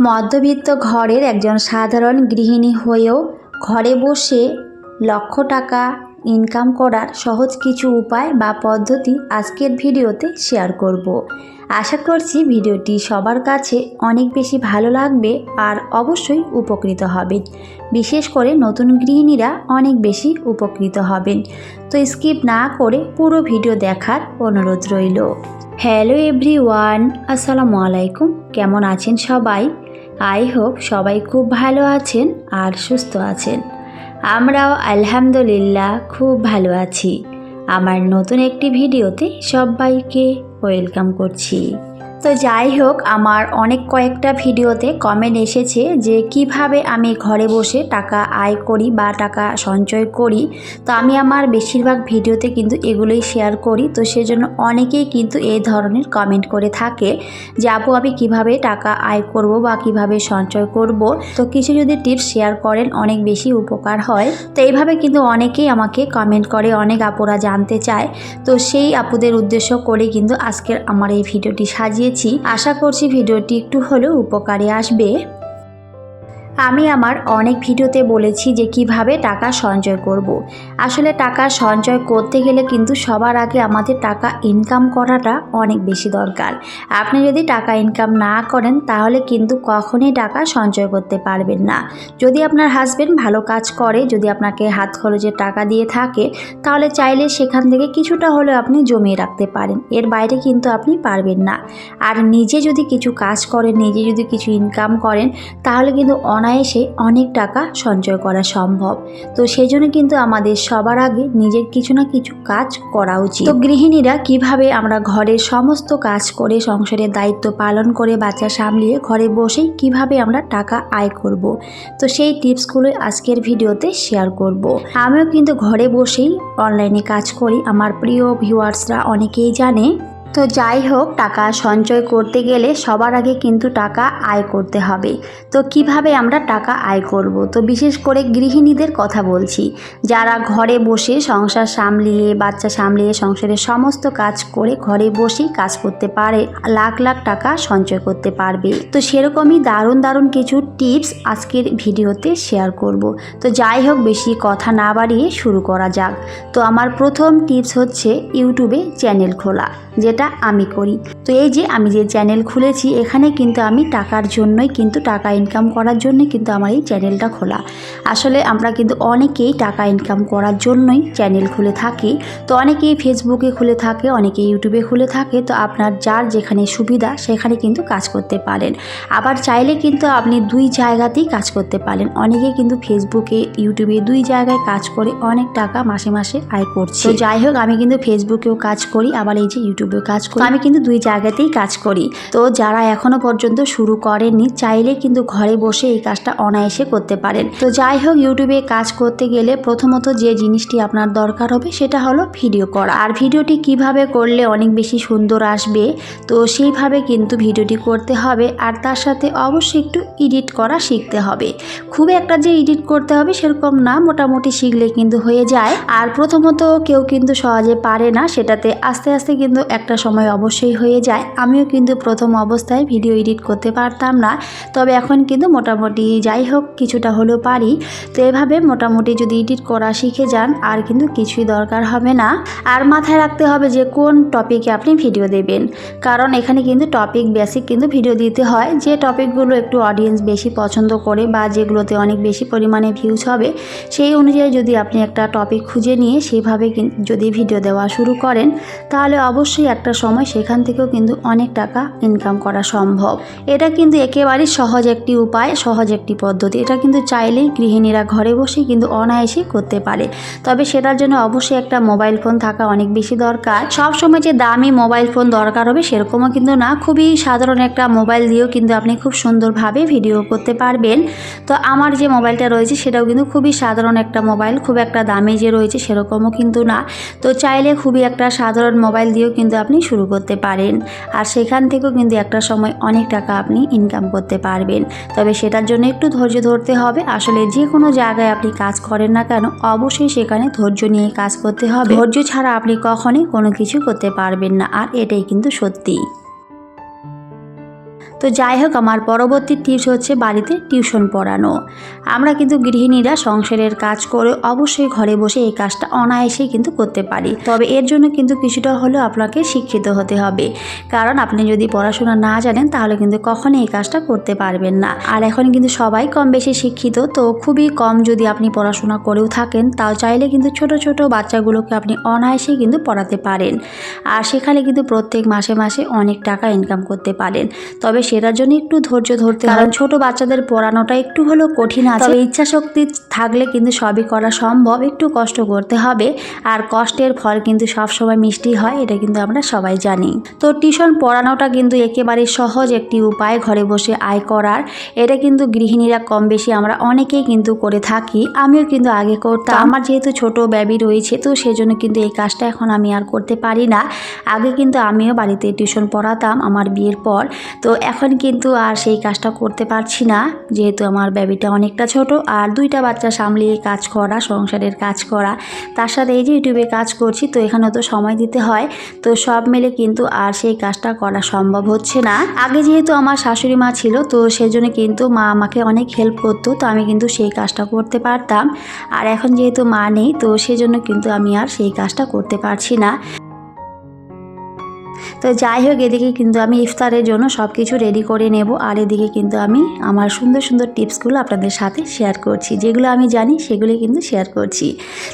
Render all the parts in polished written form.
মধ্যবিত্ত ঘরের একজন সাধারণ গৃহিণী হয়েও ঘরে বসে লক্ষ টাকা ইনকাম করার সহজ কিছু উপায় বা পদ্ধতি আজকের ভিডিওতে শেয়ার করব। আশা করছি ভিডিওটি সবার কাছে অনেক বেশি ভালো লাগবে আর অবশ্যই উপকৃত হবেন। বিশেষ করে নতুন গৃহিণীরা অনেক বেশি উপকৃত হবেন। তো স্কিপ না করে পুরো ভিডিও দেখার অনুরোধ রইল। হ্যালো এভরিওয়ান, আসসালামু আলাইকুম। কেমন আছেন সবাই? আই হোপ সবাই খুব ভালো আছেন আর সুস্থ আছেন। আমরাও আলহামদুলিল্লাহ খুব ভালো আছি। আমার নতুন একটি ভিডিওতে সবাইকে ওয়েলকাম করছি। তো যাই হোক, আমার কয়েকটা ভিডিওতে কমেন্ট এসেছে যে কিভাবে আমি ঘরে বসে টাকা আয় করি বা টাকা সঞ্চয় করি। তো আমি আমার বেশিরভাগ ভিডিওতে কিন্তু এগুলোই শেয়ার করি। তো সেজন্য অনেকেই কিন্তু এই ধরনের কমেন্ট করে থাকে যে আপু আমি কিভাবে টাকা আয় করব বা কিভাবে সঞ্চয় করব, তো কিছু যদি টিপস শেয়ার করেন অনেক বেশি উপকার হয়। তো এইভাবে কিন্তু অনেকেই আমাকে কমেন্ট করে, অনেক আপুরা জানতে চায়। তো সেই আপুদের উদ্দেশ্য করে কিন্তু আজকের আমার এই ভিডিওটি সাজিয়েছি। আশা করছি ভিডিওটি একটু হলেও উপকারে আসবে। আমি আমার অনেক ভিডিওতে বলেছি যে কিভাবে টাকা সঞ্চয় করব। আসলে টাকা সঞ্চয় করতে গেলে কিন্তু সবার আগে আমাদের টাকা ইনকাম করাটা অনেক বেশি দরকার। আপনি যদি টাকা ইনকাম না করেন তাহলে কিন্তু কখনোই টাকা সঞ্চয় করতে পারবেন না। যদি আপনার হাজবেন্ড ভালো কাজ করে, যদি আপনাকে হাত খরচের টাকা দিয়ে থাকে, তাহলে চাইলে সেখান থেকে কিছুটা হলেও আপনি জমিয়ে রাখতে পারেন। এর বাইরে কিন্তু আপনি পারবেন না। আর নিজে যদি কিছু কাজ করেন, নিজে যদি কিছু ইনকাম করেন, তাহলে কিন্তু অনায়াসে অনেক টাকা সঞ্চয় করা সম্ভব। তো সেই জন্য কিন্তু আমাদের সবার আগে নিজের কিছু না কিছু কাজ করা উচিত। তো গৃহিণীরা কিভাবে আমরা ঘরের সমস্ত কাজ করে, সংসারের দায়িত্ব পালন করে, বাচ্চা সামলিয়ে ঘরে বসেই কিভাবে আমরা টাকা আয় করব, তো সেই টিপসগুলো আজকের ভিডিওতে শেয়ার করব। আমিও কিন্তু ঘরে বসেই অনলাইনে কাজ করি, আমার প্রিয় ভিউয়ার্সরা অনেকেই জানে। তো যাই হোক, টাকা সঞ্চয় করতে গেলে সবার আগে কিন্তু টাকা আয় করতে হবে। তো কিভাবে আমরা টাকা আয় করব, তো বিশেষ করে গৃহিণীদের কথা বলছি, যারা ঘরে বসে সংসার সামলিয়ে, বাচ্চা সামলিয়ে, সংসারের সমস্ত কাজ করে ঘরে বসেই কাজ করতে পারে, লাখ লাখ টাকা সঞ্চয় করতে পারবে। তো সেরকমই দারুণ দারুণ কিছু টিপস আজকের ভিডিওতে শেয়ার করব। তো যাই হোক, বেশি কথা না বাড়িয়ে শুরু করা যাক। তো আমার প্রথম টিপস হচ্ছে ইউটিউবে চ্যানেল খোলা, যেটা আমি করি। তো এই যে আমি যে চ্যানেল খুলেছি, এখানে কিন্তু আমি টাকার জন্যই, কিন্তু টাকা ইনকাম করার জন্যই কিন্তু আমার এই চ্যানেলটা খোলা। আসলে আমরা কিন্তু অনেকেই টাকা ইনকাম করার জন্যই চ্যানেল খুলে থাকি। তো অনেকেই ফেসবুকে খুলে থাকে, অনেকে ইউটিউবে খুলে থাকে। তো আপনার যার যেখানে সুবিধা সেখানে কিন্তু কাজ করতে পারেন। আবার চাইলে কিন্তু আপনি দুই জায়গাতেই কাজ করতে পারেন। অনেকে কিন্তু ফেসবুকে, ইউটিউবে দুই জায়গায় কাজ করে অনেক টাকা মাসে মাসে আয় করছে। তো যাই হোক, আমি কিন্তু ফেসবুকেও কাজ করি, আবার এই যে ইউটিউবেও কাজ করি। আমি কিন্তু দুই জায়গাতেই কাজ করি। তো যারা এখনো পর্যন্ত শুরু করেননি, চাইলে কিন্তু ঘরে বসে এই কাজটা অনায়াসে করতে পারেন। তো যাই হোক, ইউটিউবে কাজ করতে গেলে প্রথমত যে জিনিসটি আপনার দরকার হবে সেটা হলো ভিডিও করা। আর ভিডিওটি কিভাবে করলে অনেক বেশি সুন্দর আসবে, তো সেইভাবে কিন্তু ভিডিওটি করতে হবে। আর তার সাথে অবশ্যই একটু এডিট করা শিখতে হবে। খুব একটা যে এডিট করতে হবে সেরকম না, মোটামুটি শিখলে কিন্তু হয়ে যায়। আর প্রথমত কেউ কিন্তু সহজে পারে না, সেটাতে আস্তে আস্তে কিন্তু একটা সময় অবশ্যই হয়ে যায়। আমিও কিন্তু প্রথম অবস্থায় ভিডিও এডিট করতে পারতাম না, তবে এখন কিন্তু মোটামুটি যাই হোক কিছুটা হলেও পারি। তো এভাবে মোটামুটি যদি এডিট করা শিখে যান, আর কিন্তু কিছুই দরকার হবে না। আর মাথায় রাখতে হবে যে কোন টপিকে আপনি ভিডিও দেবেন, কারণ এখানে কিন্তু টপিক বেসিক কিন্তু ভিডিও দিতে হয়। যে টপিকগুলো একটু অডিয়েন্স বেশি পছন্দ করে বা যেগুলোতে অনেক বেশি পরিমাণে ভিউজ হবে, সেই অনুযায়ী যদি আপনি একটা টপিক খুঁজে নিয়ে সেইভাবে যদি ভিডিও দেওয়া শুরু করেন, তাহলে অবশ্যই একটা সময় সেখান থেকেও কিন্তু অনেক টাকা ইনকাম করা সম্ভব। এটা কিন্তু একেবারেই সহজ একটি উপায়, সহজ একটি পদ্ধতি। এটা কিন্তু চাইলেই গৃহিণীরা ঘরে বসে কিন্তু অনায়াসে করতে পারে। তবে সেটার জন্য অবশ্যই একটা মোবাইল ফোন থাকা অনেক বেশি দরকার। সব সময় যে দামি মোবাইল ফোন দরকার হবে সেরকমও কিন্তু না, খুবই সাধারণ একটা মোবাইল দিয়েও কিন্তু আপনি খুব সুন্দরভাবে ভিডিও করতে পারবেন। তো আমার যে মোবাইলটা রয়েছে সেটাও কিন্তু খুবই সাধারণ একটা মোবাইল, খুব একটা দামি যে রয়েছে সেরকমও কিন্তু না। তো চাইলে খুবই একটা সাধারণ মোবাইল দিয়েও কিন্তু আপনি শুরু করতে পারেন, আর সেখান থেকেও কিন্তু একটা সময় অনেক টাকা আপনি ইনকাম করতে পারবেন। তবে সেটার জন্য একটু ধৈর্য ধরতে হবে। আসলে যে কোনো জায়গায় আপনি কাজ করেন না কেন, অবশ্যই সেখানে ধৈর্য নিয়ে কাজ করতে হবে। ধৈর্য ছাড়া আপনি কখনোই কোনো কিছু করতে পারবেন না, আর এটাই কিন্তু সত্যি। তো তো যাই হোক, আমার পরবর্তী টিপস হচ্ছে বাড়িতে টিউশন পড়ানো। আমরা কিন্তু গৃহিণীরা সংসারের কাজ করে অবশ্যই ঘরে বসে এই কাজটা অনায়াসেই কিন্তু করতে পারি, তবে এর জন্য কিন্তু কিছুটা হলেও আপনাকে শিক্ষিত হতে হবে। কারণ আপনি যদি পড়াশোনা না জানেন তাহলে কিন্তু কখনোই এই কাজটা করতে পারবেন না। আর এখন কিন্তু সবাই কম বেশি শিক্ষিত, তো খুবই কম যদি আপনি পড়াশোনা করেও থাকেন তাও চাইলে কিন্তু ছোট ছোট বাচ্চাগুলোকে আপনি অনায়াসেই কিন্তু পড়াতে পারেন। আর সেখানে কিন্তু প্রত্যেক মাসে মাসে অনেক টাকা ইনকাম করতে পারেন। তবে সেটার জন্য একটু ধৈর্য ধরতে, কারণ ছোট বাচ্চাদের পড়ানোটা একটু হলেও কঠিন আছে। তবে ইচ্ছা শক্তি থাকলে কিন্তু সবই করা সম্ভব, একটু কষ্ট করতে হবে। আর কষ্টের ফল কিন্তু সবসময় মিষ্টি হয়, এটা কিন্তু আমরা সবাই জানি। তো টিউশন পড়ানোটা কিন্তু একেবারে সহজ একটি উপায় ঘরে বসে আয় করার। এটা কিন্তু গৃহিণীরা কম বেশি আমরা অনেকেই কিন্তু করে থাকি, আমিও কিন্তু আগে করতাম। আমার যেহেতু ছোট বেবি রয়েছে তো সেজন্য কিন্তু এই কাজটা এখন আমি আর করতে পারি না। আগে কিন্তু আমিও বাড়িতে টিউশন পড়াতাম আমার বিয়ের পর, তো এখন কিন্তু আর সেই কাজটা করতে পারছি না, যেহেতু আমার বেবিটা অনেকটা ছোট আর দুইটা বাচ্চা সামলিয়ে কাজ করা, সংসারের কাজ করা, তার সাথে এই যে ইউটিউবে কাজ করছি, তো এখানেও তো সময় দিতে হয়। তো সব মিলে কিন্তু আর সেই কাজটা করা সম্ভব হচ্ছে না। আগে যেহেতু আমার শাশুড়ি মা ছিল তো সেজন্য কিন্তু মা আমাকে অনেক হেল্প করতো, তো আমি কিন্তু সেই কাজটা করতে পারতাম। আর এখন যেহেতু মা নেই তো সেজন্য কিন্তু আমি আর সেই কাজটা করতে পারছি না। তো যাই হোক, এদিকে কিন্তু আমি ইফতারের জন্য সব কিছু রেডি করে নেব, আর এদিকে কিন্তু আমি আমার সুন্দর সুন্দর টিপসগুলো আপনাদের সাথে শেয়ার করছি, যেগুলো আমি জানি সেগুলি কিন্তু শেয়ার করছি।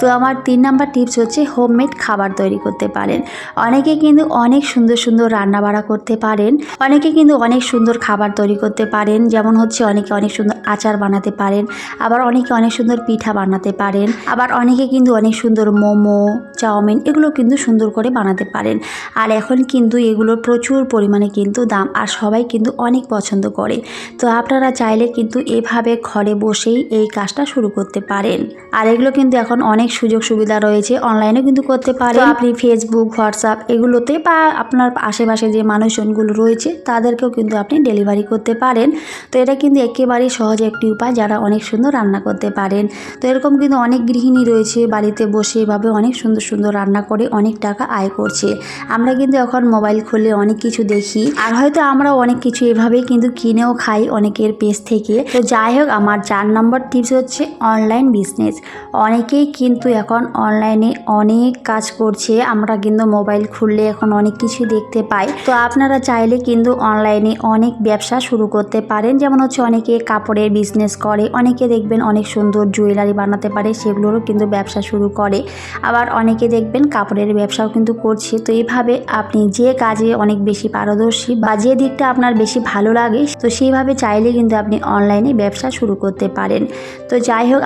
তো আমার 3 নাম্বার টিপস হচ্ছে হোমমেড খাবার তৈরি করতে পারেন। অনেকে কিন্তু অনেক সুন্দর সুন্দর রান্নাবাড়া করতে পারেন, অনেকে কিন্তু অনেক সুন্দর খাবার তৈরি করতে পারেন, যেমন হচ্ছে অনেকে অনেক সুন্দর আচার বানাতে পারেন, আবার অনেকে অনেক সুন্দর পিঠা বানাতে পারেন, আবার অনেকে কিন্তু অনেক সুন্দর মোমো, চাউমিন এগুলো কিন্তু সুন্দর করে বানাতে পারেন। আর এখন কিন্তু এগুলোর প্রচুর পরিমাণে কিন্তু দাম, আর সবাই কিন্তু অনেক পছন্দ করে। তো আপনারা চাইলে কিন্তু এভাবে ঘরে বসেই এই কাজটা শুরু করতে পারেন। আর এগুলো কিন্তু এখন অনেক সুযোগ সুবিধা রয়েছে, অনলাইনেও কিন্তু করতে পারেন। আপনি ফেসবুক, হোয়াটসঅ্যাপ এগুলোতে বা আপনার আশেপাশে যে মানুষজনগুলো রয়েছে তাদেরকেও কিন্তু আপনি ডেলিভারি করতে পারেন। তো এটা কিন্তু একেবারেই সহজ একটি উপায়, যারা অনেক সুন্দর রান্না করতে পারেন। তো এরকম কিন্তু অনেক গৃহিণী রয়েছে বাড়িতে বসে এভাবে অনেক সুন্দর সুন্দর রান্না করে অনেক টাকা আয় করছে। আমরা কিন্তু এখন মোবাইল খুলে অনেক কিছু দেখি, আর হয়তো আমরা অনেক কিছু এভাবেই কিন্তু কিনেও খাই অনেকের পেজ থেকে। তো যাই হোক, আমার 4 নম্বর টিপস হচ্ছে অনলাইন বিজনেস। অনেকেই কিন্তু এখন অনলাইনে অনেক কাজ করছে, আমরা কিন্তু মোবাইল খুললে এখন অনেক কিছু দেখতে পাই। তো আপনারা চাইলে কিন্তু অনলাইনে অনেক ব্যবসা শুরু করতে পারেন, যেমন হচ্ছে অনেকে কাপড়ের বিজনেস করে, অনেকে দেখবেন অনেক সুন্দর জুয়েলারি বানাতে পারে, সেগুলোরও কিন্তু ব্যবসা শুরু করে। আবার অনেকে দেখবেন কাপড়ের ব্যবসাও কিন্তু করছে। তো এইভাবে আপনি যে কাজে অনেক বেশি পারদর্শী বা যে দিকটা আপনার বেশি ভালো লাগে, তো সেইভাবে চাইলে কিন্তু আপনি অনলাইনে ব্যবসা শুরু করতে পারেন। তো যাই হোক,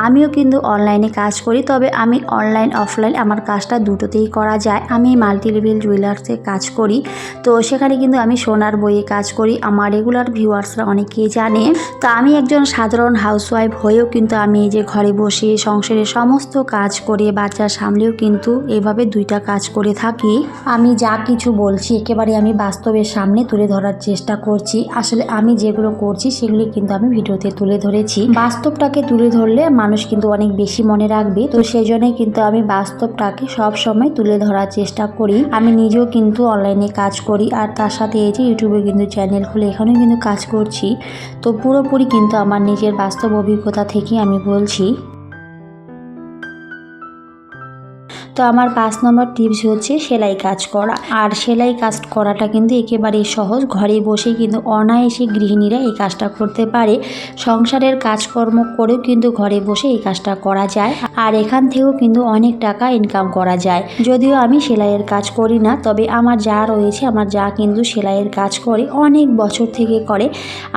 আমিও কিন্তু অনলাইনে কাজ করি, তবে আমি অনলাইন অফলাইন আমার কাজটা দুটোতেই করা যায়। আমি মাল্টি লেভেল জুয়েলার্সে কাজ করি, তো সেখানে কিন্তু আমি সোনার বইয়ে কাজ করি, আমার রেগুলার ভিউয়ার্সরা অনেকেই জানে। তো আমি একজন সাধারণ হাউসওয়াইফ হয়েও কিন্তু আমি এই যে ঘরে বসে সংসারের সমস্ত কাজ করে বাচ্চা সামলেও কিন্তু এভাবে দুইটা কাজ করে থাকি। আমি যা কিছু বলছি একেবারে আমি বাস্তবের সামনে তুলে ধরার চেষ্টা করছি। আসলে আমি যেগুলো করছি সেগুলি কিন্তু আমি ভিডিওতে তুলে ধরেছি। বাস্তবটাকে তুলে ধরলে মানুষ কিন্তু অনেক বেশি মনে রাখবে, তো সেই জন্যই কিন্তু আমি বাস্তবটাকে সব সময় তুলে ধরার চেষ্টা করি। আমি নিজেও কিন্তু অনলাইনে কাজ করি, আর তার সাথে এই যে ইউটিউবে কিন্তু চ্যানেল খুলে এখানেও কিন্তু কাজ করছি। তো পুরোপুরি কিন্তু আমার নিজের বাস্তব অভিজ্ঞতা থেকে আমি বলছি। তো আমার 5 নম্বর টিপস হচ্ছে সেলাই কাজ করা। আর সেলাই কাজ করাটা কিন্তু একেবারেই সহজ, ঘরে বসে কিন্তু অনায়াসে গৃহিণীরা এই কাজটা করতে পারে। সংসারের কাজকর্ম করেও কিন্তু ঘরে বসে এই কাজটা করা যায়, আর এখান থেকেও কিন্তু অনেক টাকা ইনকাম করা যায়। যদিও আমি সেলাইয়ের কাজ করি না, তবে আমার যা রয়েছে, আমার যা কিন্তু সেলাইয়ের কাজ করে অনেক বছর থেকে করে।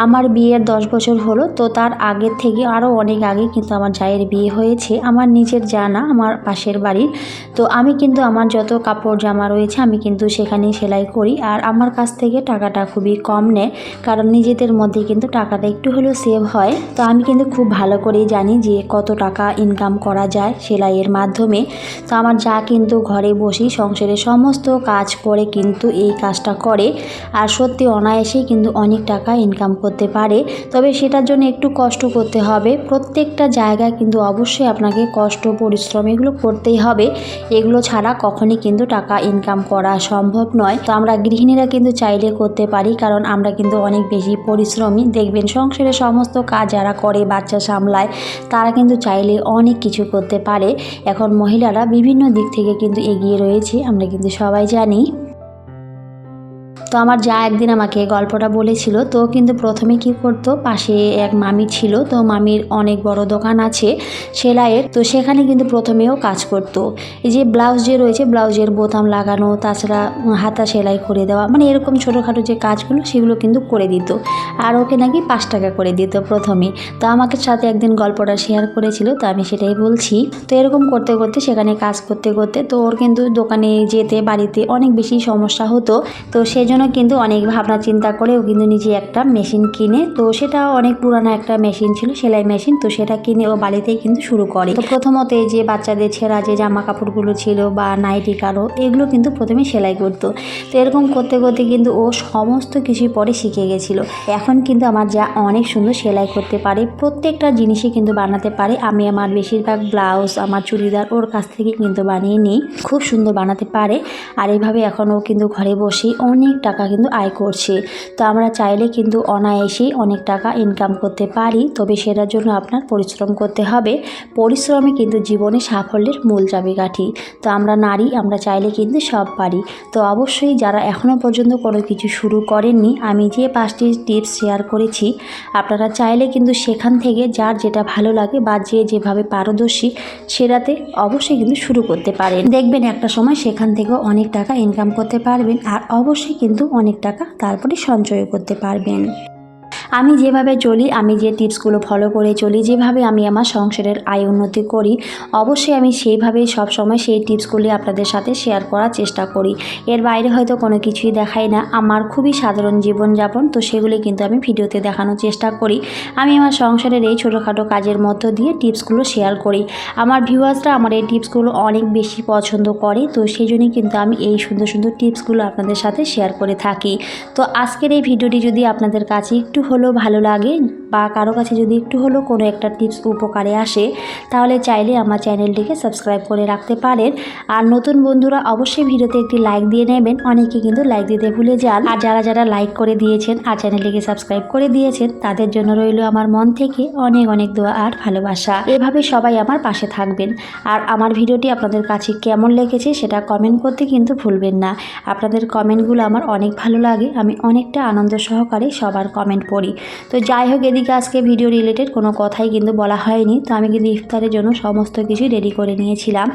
আমার বিয়ের 10 বছর হলো, তো তার আগের থেকে আরও অনেক আগে কিন্তু আমার জায়ের বিয়ে হয়েছে। আমার নিজের যা না, আমার পাশের বাড়ির। তো আমি কিন্তু আমার যত কাপড় জামা রয়েছে আমি কিন্তু সেখানেই সেলাই করি, আর আমার কাছ থেকে টাকাটা খুবই কম নেয়, কারণ নিজেদের মধ্যে কিন্তু টাকাটা একটু হলেও সেভ হয়। তো আমি কিন্তু খুব ভালো করেই জানি যে কত টাকা ইনকাম করা যায় সেলাইয়ের মাধ্যমে। তো আমার যা কিন্তু ঘরে বসেই সংসারের সমস্ত কাজ করে কিন্তু এই কাজটা করে, আর সত্যি অনায়াসেই কিন্তু অনেক টাকা ইনকাম করতে পারে। তবে সেটার জন্য একটু কষ্ট করতে হবে, প্রত্যেকটা জায়গায় কিন্তু অবশ্যই আপনাকে কষ্ট পরিশ্রম এগুলো করতেই হবে। এগুলো ছাড়া কখনই কিন্তু টাকা ইনকাম করা সম্ভব নয়। তো আমরা গৃহিণীরা কিন্তু চাইলে করতে পারি, কারণ আমরা কিন্তু অনেক বেশি পরিশ্রমী। দেখবেন সংসারের সমস্ত কাজ যারা করে, বাচ্চা সামলায়, তারা কিন্তু চাইলে অনেক কিছু করতে পারে। এখন মহিলারা বিভিন্ন দিক থেকে কিন্তু এগিয়ে রয়েছে, আমরা কিন্তু সবাই জানি। তো আমার যা একদিন আমাকে গল্পটা বলেছিল। তো কিন্তু প্রথমে কি করতো, পাশে এক মামি ছিল, তো মামির অনেক বড় দোকান আছে সেলাইয়ের। তো সেখানে কিন্তু প্রথমেও কাজ করতো। এই যে ব্লাউজ যে রয়েছে, ব্লাউজের বোতাম লাগানো, তাছাড়া হাতা সেলাই করে দেওয়া, মানে এরকম ছোটোখাটো যে কাজগুলো সেগুলো কিন্তু করে দিত। আর ওকে নাকি 5 টাকা করে দিত প্রথমে। তো আমাকে সাথে একদিন গল্পটা শেয়ার করেছিল, তো আমি সেটাই বলছি। তো এরকম করতে করতে, সেখানে কাজ করতে করতে, তো ওর কিন্তু দোকানে যেতে বাড়িতে অনেক বেশি সমস্যা হতো। তো সেজন্য কিন্তু অনেক ভাবনা চিন্তা করে ও কিন্তু নিজে একটা মেশিন কিনে, তো সেটা অনেক পুরানো একটা মেশিন ছিল, সেলাই মেশিন। তো সেটা কিনে ও বাড়িতেই কিন্তু শুরু করে। তো প্রথমত এই যে বাচ্চাদের ছেঁড়া যে জামা কাপড়গুলো ছিল বা নাইটি কারো, এগুলো কিন্তু প্রথমে সেলাই করতো। তো এরকম করতে করতে কিন্তু ও সমস্ত কিছুই পরে শিখে গেছিল। এখন কিন্তু আমার যা অনেক সুন্দর সেলাই করতে পারে, প্রত্যেকটা জিনিসই কিন্তু বানাতে পারে। আমি আমার বেশিরভাগ ব্লাউজ, আমার চুড়িদার ওর কাছ থেকে কিন্তু বানিয়ে নিই। খুব সুন্দর বানাতে পারে। আর এইভাবে এখন ও কিন্তু ঘরে বসেই অনেক টাকা কিন্তু আয় করছে। তো আমরা চাইলে কিন্তু অনায়াসেই অনেক টাকা ইনকাম করতে পারি, তবে সেটার জন্য আপনার পরিশ্রম করতে হবে। পরিশ্রমই কিন্তু জীবনে সাফল্যের মূল চাবিকাঠি। তো আমরা নারী, আমরা চাইলে কিন্তু সব পারি। তো অবশ্যই যারা এখনও পর্যন্ত কোনো কিছু শুরু করেননি, আমি যে 5টি টিপস শেয়ার করেছি, আপনারা চাইলে কিন্তু সেখান থেকে যার যেটা ভালো লাগে বা যে যেভাবে পারদর্শী, সেটাতে অবশ্যই কিন্তু শুরু করতে পারেন। দেখবেন একটা সময় সেখান থেকেও অনেক টাকা ইনকাম করতে পারবেন, আর অবশ্যই কিন্তু অনেক টাকা তারপরে সঞ্চয় করতে পারবেন। আমি যেভাবে চলি, আমি যে টিপসগুলো ফলো করে চলি, যেভাবে আমি আমার সংসারের আয় উন্নতি করি, অবশ্যই আমি সেইভাবেই সবসময় সেই টিপসগুলি আপনাদের সাথে শেয়ার করার চেষ্টা করি। এর বাইরে হয়তো কোনো কিছুই দেখাই না, আমার খুবই সাধারণ জীবনযাপন। তো সেগুলি কিন্তু আমি ভিডিওতে দেখানোর চেষ্টা করি। আমি আমার সংসারের এই ছোটোখাটো কাজের মধ্য দিয়ে টিপসগুলো শেয়ার করি। আমার ভিউয়ার্সরা আমার এই টিপসগুলো অনেক বেশি পছন্দ করে। তো সেই জন্যই কিন্তু আমি এই সুন্দর সুন্দর টিপসগুলো আপনাদের সাথে শেয়ার করে থাকি। তো আজকের এই ভিডিওটি যদি আপনাদের কাছে একটু হলেও ভালো লাগে, বা কারো কাছে যদি একটু হলেও কোনো একটা টিপস উপকারে আসে, তাহলে চাইলে আমার চ্যানেলটিকে সাবস্ক্রাইব করে রাখতে পারেন। আর নতুন বন্ধুরা অবশ্যই ভিডিওতে একটি লাইক দিয়ে নেবেন। অনেকে কিন্তু লাইক দিতে ভুলে যান। আর যারা যারা লাইক করে দিয়েছেন আর চ্যানেলটিকে সাবস্ক্রাইব করে দিয়েছেন, তাদের জন্য রইল আমার মন থেকে অনেক অনেক দোয়া আর ভালোবাসা। এভাবে সবাই আমার পাশে থাকবেন। আর আমার ভিডিওটি আপনাদের কাছে কেমন লেগেছে সেটা কমেন্ট করতে কিন্তু ভুলবেন না। আপনাদের কমেন্টগুলো আমার অনেক ভালো লাগে, আমি অনেকটা আনন্দ সহকারে সবার কমেন্ট পড়ি। তো যাই হোক, এদিকে আজকে ভিডিও রিলেটেড কোনো কথাই কিন্তু বলা হয়নি। তো আমি কিন্তু ইফতারের জন্য সমস্ত কিছু রেডি করে নিয়েছিলাম,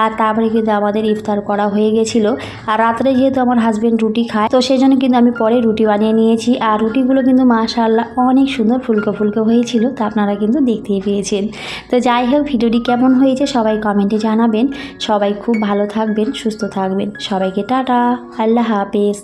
আর তারপরে কিন্তু আমাদের ইফতার করা হয়ে গেছিলো। আর রাত্রে যেহেতু আমার হাজব্যান্ড রুটি খায়, তো সেই জন্য কিন্তু আমি পরে রুটি বানিয়ে নিয়েছি। আর রুটিগুলো কিন্তু মাশাআল্লাহ অনেক সুন্দর ফুলকো ফুলকো হয়েছিল, তা আপনারা কিন্তু দেখতেই পেয়েছেন। তো যাই হোক, ভিডিওটি কেমন হয়েছে সবাই কমেন্টে জানাবেন। সবাই খুব ভালো থাকবেন, সুস্থ থাকবেন। সবাইকে টাটা, আল্লাহ হাফেজ।